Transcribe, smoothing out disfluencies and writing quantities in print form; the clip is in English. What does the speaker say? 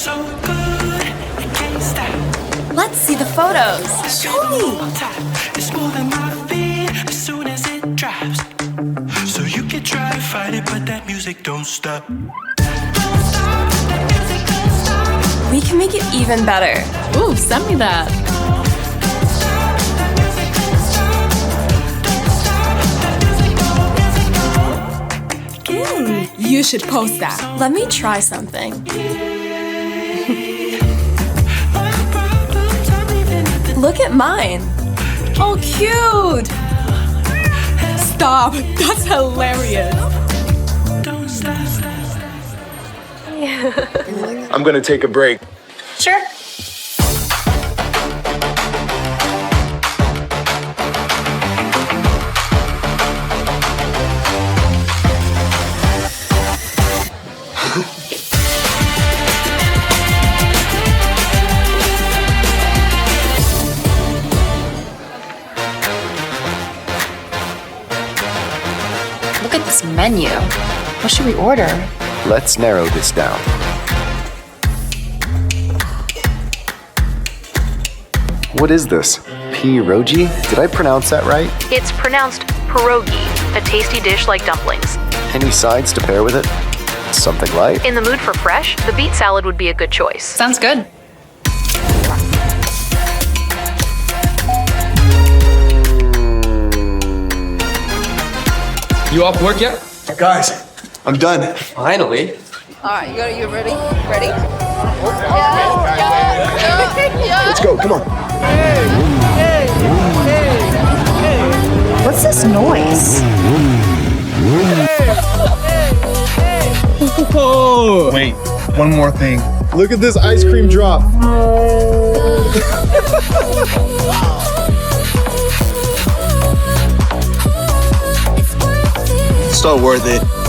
so good, I can't stop. Let's see the photos. Show me. It's more than my feet as soon as it drops. So you can try to fight it, but that music don't stop. Don't stop, that music don't stop. We can make it even better. Ooh, send me that. You should post that. Let me try something. Look at mine. Oh, cute. Stop. That's hilarious. I'm gonna take a break. Sure. Look at this menu. What should we order? Let's narrow this down. What is this? Pierogi? Did I pronounce that right? It's pronounced pierogi, a tasty dish like dumplings. Any sides to pair with it? Something light? In the mood for fresh, the beet salad would be a good choice. Sounds good. You off work yet? Guys, I'm done. Finally. All right, you ready? Ready? Let's go, come on. What's this noise? Oh, wait, one more thing. Look at this ice cream drop. So worth it.